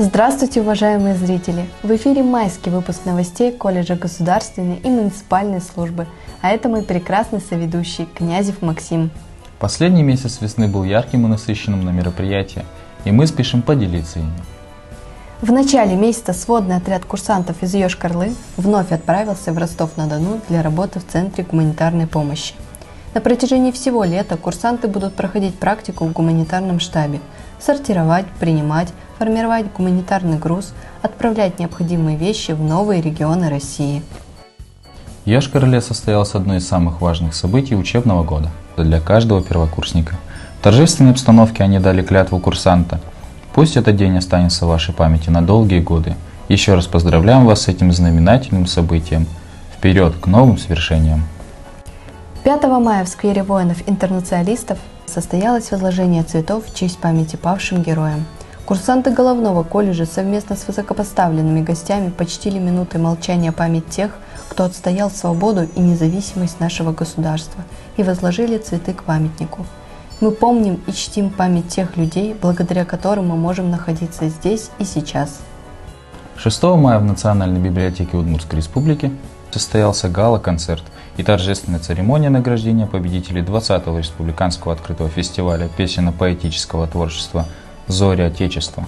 Здравствуйте, уважаемые зрители! В эфире майский выпуск новостей колледжа государственной и муниципальной службы, а это мой прекрасный соведущий Князев Максим. Последний месяц весны был ярким и насыщенным на мероприятия, и мы спешим поделиться ими. В начале месяца сводный отряд курсантов из Йошкар-Олы вновь отправился в Ростов-на-Дону для работы в Центре гуманитарной помощи. На протяжении всего лета курсанты будут проходить практику в гуманитарном штабе, сортировать, принимать, формировать гуманитарный груз, отправлять необходимые вещи в новые регионы России. В Йошкар-Оле состоялось одно из самых важных событий учебного года для каждого первокурсника. В торжественной обстановке они дали клятву курсанта. Пусть этот день останется в вашей памяти на долгие годы. Еще раз поздравляем вас с этим знаменательным событием. Вперед к новым свершениям! 5 мая в сквере воинов-интернационалистов состоялось возложение цветов в честь памяти павшим героям. Курсанты головного колледжа совместно с высокопоставленными гостями почтили минутой молчания память тех, кто отстоял свободу и независимость нашего государства, и возложили цветы к памятнику. Мы помним и чтим память тех людей, благодаря которым мы можем находиться здесь и сейчас. 6 мая в Национальной библиотеке Удмуртской республики состоялся гала-концерт и торжественная церемония награждения победителей 20-го республиканского открытого фестиваля песенно-поэтического творчества «Зори Отечества».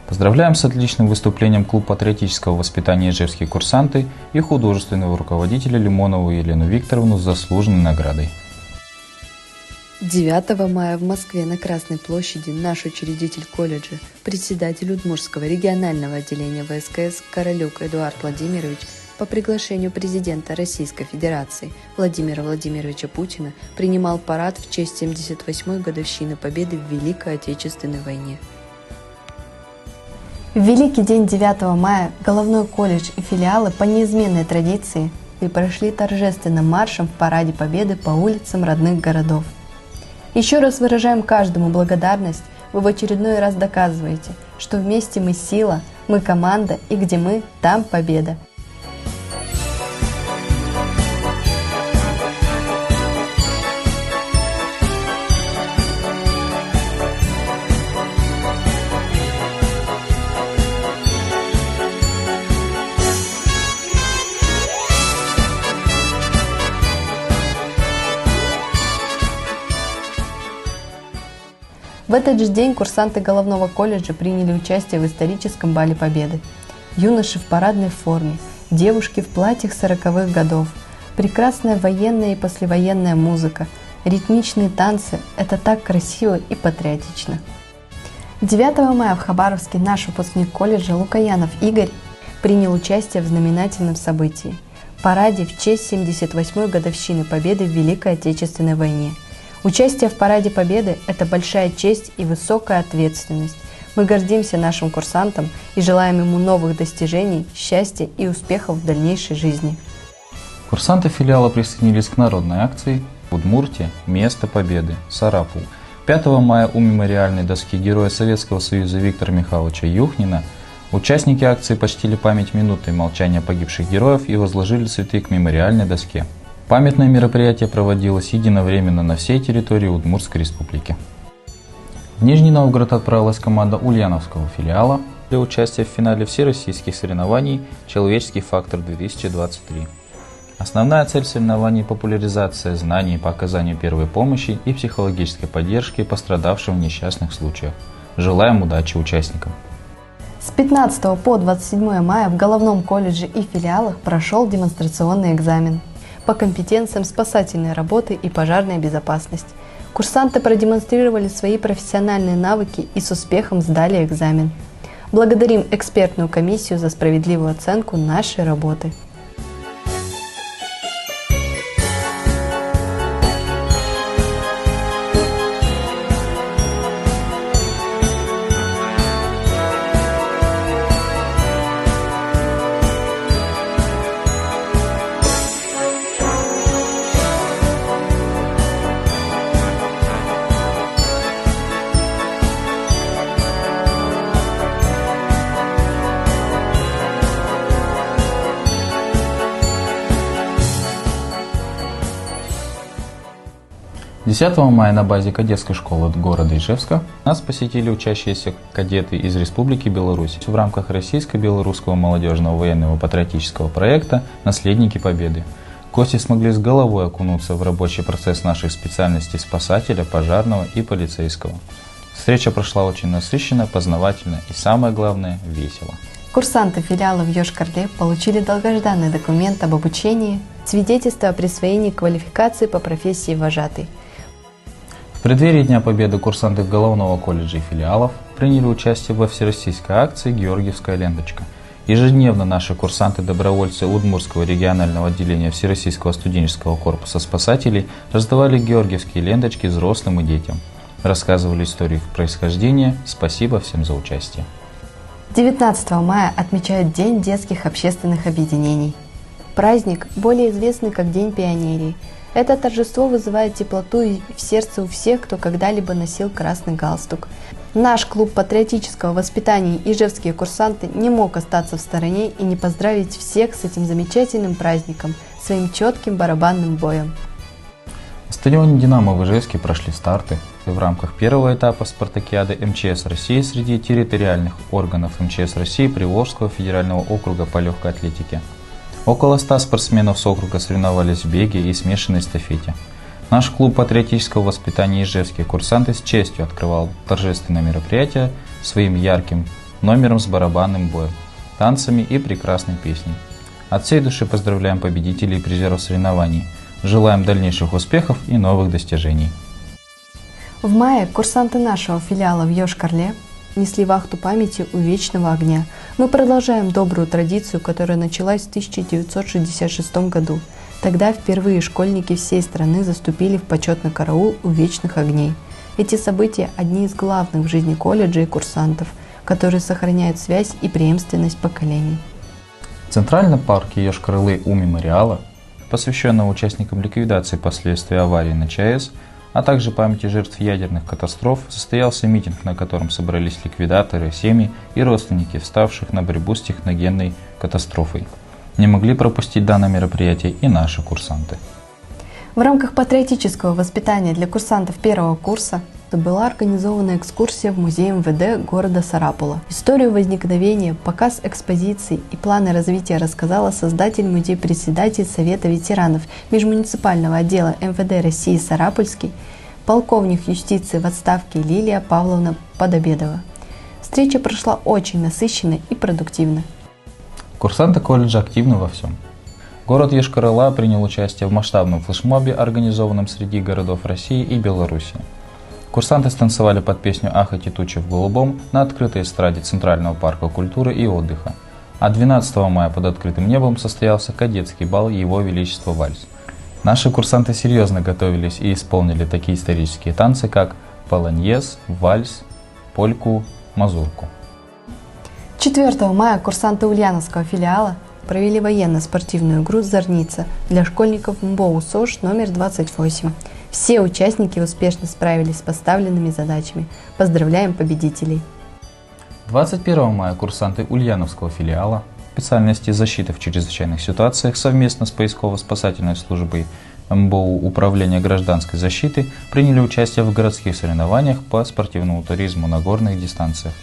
Поздравляем с отличным выступлением клуб патриотического воспитания «Ижевские курсанты» и художественного руководителя Лимонову Елену Викторовну с заслуженной наградой. 9 мая в Москве на Красной площади наш учредитель колледжа, председатель Удмуртского регионального отделения ВСКС Королюк Эдуард Владимирович по приглашению президента Российской Федерации Владимира Владимировича Путина принимал парад в честь 78-й годовщины Победы в Великой Отечественной войне. В Великий день 9 мая головной колледж и филиалы по неизменной традиции и прошли торжественным маршем в Параде Победы по улицам родных городов. Еще раз выражаем каждому благодарность, вы в очередной раз доказываете, что вместе мы сила, мы команда, и где мы, там победа. В этот же день курсанты головного колледжа приняли участие в историческом бале Победы. Юноши в парадной форме, девушки в платьях 40-х годов, прекрасная военная и послевоенная музыка, ритмичные танцы – это так красиво и патриотично. 9 мая в Хабаровске наш выпускник колледжа Лукаянов Игорь принял участие в знаменательном событии – параде в честь 78-й годовщины Победы в Великой Отечественной войне. Участие в Параде Победы – это большая честь и высокая ответственность. Мы гордимся нашим курсантом и желаем ему новых достижений, счастья и успехов в дальнейшей жизни. Курсанты филиала присоединились к народной акции «Удмуртия. Место Победы. Сарапул». 5 мая у мемориальной доски Героя Советского Союза Виктора Михайловича Юхнина участники акции почтили память минутой молчания погибших героев и возложили цветы к мемориальной доске. Памятное мероприятие проводилось единовременно на всей территории Удмуртской республики. В Нижний Новгород отправилась команда Ульяновского филиала для участия в финале всероссийских соревнований «Человеческий фактор-2023». Основная цель соревнований – популяризация знаний по оказанию первой помощи и психологической поддержки пострадавшим в несчастных случаях. Желаем удачи участникам! С 15 по 27 мая в головном колледже и филиалах прошел демонстрационный экзамен по компетенциям спасательной работы и пожарной безопасности. Курсанты продемонстрировали свои профессиональные навыки и с успехом сдали экзамен. Благодарим экспертную комиссию за справедливую оценку нашей работы. 10 мая на базе кадетской школы города Ижевска нас посетили учащиеся кадеты из Республики Беларусь в рамках российско-белорусского молодежного военного патриотического проекта «Наследники Победы». Гости смогли с головой окунуться в рабочий процесс наших специальностей спасателя, пожарного и полицейского. Встреча прошла очень насыщенно, познавательно и, самое главное, весело. Курсанты филиала в Йошкар-Оле получили долгожданный документ об обучении, свидетельство о присвоении квалификации по профессии вожатый. В преддверии Дня Победы курсанты Головного колледжа и филиалов приняли участие во всероссийской акции «Георгиевская ленточка». Ежедневно наши курсанты-добровольцы Удмуртского регионального отделения Всероссийского студенческого корпуса спасателей раздавали георгиевские ленточки взрослым и детям. Рассказывали историю их происхождения. Спасибо всем за участие. 19 мая отмечают День детских общественных объединений. Праздник, более известный как День пионерии. Это торжество вызывает теплоту в сердце у всех, кто когда-либо носил красный галстук. Наш клуб патриотического воспитания «Ижевские курсанты» не мог остаться в стороне и не поздравить всех с этим замечательным праздником, своим четким барабанным боем. На стадионе «Динамо» в Ижевске прошли старты. В рамках первого этапа спартакиады МЧС России среди территориальных органов МЧС России Приволжского федерального округа по легкой атлетике. Около 100 спортсменов с округа соревновались в беге и смешанной эстафете. Наш клуб патриотического воспитания «Ижевские курсанты» с честью открывал торжественное мероприятие своим ярким номером с барабанным боем, танцами и прекрасной песней. От всей души поздравляем победителей и призеров соревнований. Желаем дальнейших успехов и новых достижений. В мае курсанты нашего филиала в Йошкар-Оле несли вахту памяти у Вечного огня. Мы продолжаем добрую традицию, которая началась в 1966 году. Тогда впервые школьники всей страны заступили в почетный караул у Вечных огней. Эти события – одни из главных в жизни колледжа и курсантов, которые сохраняют связь и преемственность поколений. В Центральном парке Йошкар-Олы у мемориала, посвященного участникам ликвидации последствий аварии на ЧАЭС, а также памяти жертв ядерных катастроф, состоялся митинг, на котором собрались ликвидаторы, семьи и родственники, вставших на борьбу с техногенной катастрофой. Не могли пропустить данное мероприятие и наши курсанты. В рамках патриотического воспитания для курсантов первого курса была организована экскурсия в музей МВД города Сарапула. Историю возникновения, показ экспозиций и планы развития рассказала создатель музей-председатель Совета ветеранов межмуниципального отдела МВД России Сарапульский, полковник юстиции в отставке Лилия Павловна Подобедова. Встреча прошла очень насыщенно и продуктивно. Курсанты колледжа активны во всем. Город Йошкар-Ола принял участие в масштабном флешмобе, организованном среди городов России и Беларуси. Курсанты станцевали под песню «Ах, эти тучи в голубом» на открытой эстраде Центрального парка культуры и отдыха. А 12 мая под открытым небом состоялся кадетский бал Его Величества Вальс. Наши курсанты серьезно готовились и исполнили такие исторические танцы, как полоньез, вальс, польку, мазурку. 4 мая курсанты Ульяновского филиала провели военно-спортивную игру «Зорница» для школьников МБОУ СОЖ номер 28. Все участники успешно справились с поставленными задачами. Поздравляем победителей! 21 мая курсанты Ульяновского филиала специальности защиты в чрезвычайных ситуациях совместно с поисково-спасательной службой МБОУ Управления гражданской защиты приняли участие в городских соревнованиях по спортивному туризму на горных дистанциях,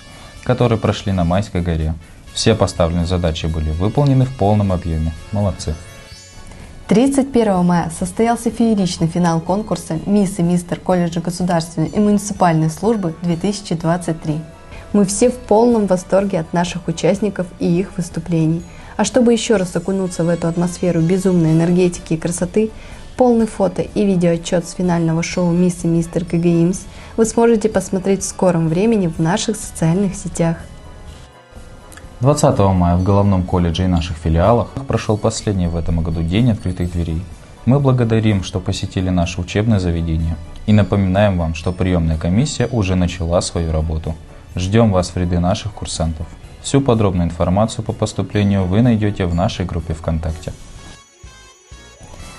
которые прошли на Майской горе. Все поставленные задачи были выполнены в полном объеме. Молодцы! 31 мая состоялся фееричный финал конкурса «Мисс и мистер колледжа государственной и муниципальной службы 2023». Мы все в полном восторге от наших участников и их выступлений. А чтобы еще раз окунуться в эту атмосферу безумной энергетики и красоты, полный фото и видеоотчет с финального шоу «Мисс и мистер КГИМС» вы сможете посмотреть в скором времени в наших социальных сетях. 20 мая в Головном колледже и наших филиалах прошел последний в этом году день открытых дверей. Мы благодарим, что посетили наше учебное заведение и напоминаем вам, что приемная комиссия уже начала свою работу. Ждем вас в ряды наших курсантов. Всю подробную информацию по поступлению вы найдете в нашей группе ВКонтакте.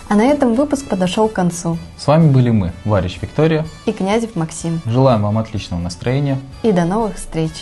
А на этом выпуск подошел к концу. С вами были мы, Варич Виктория и Князев Максим. Желаем вам отличного настроения и до новых встреч!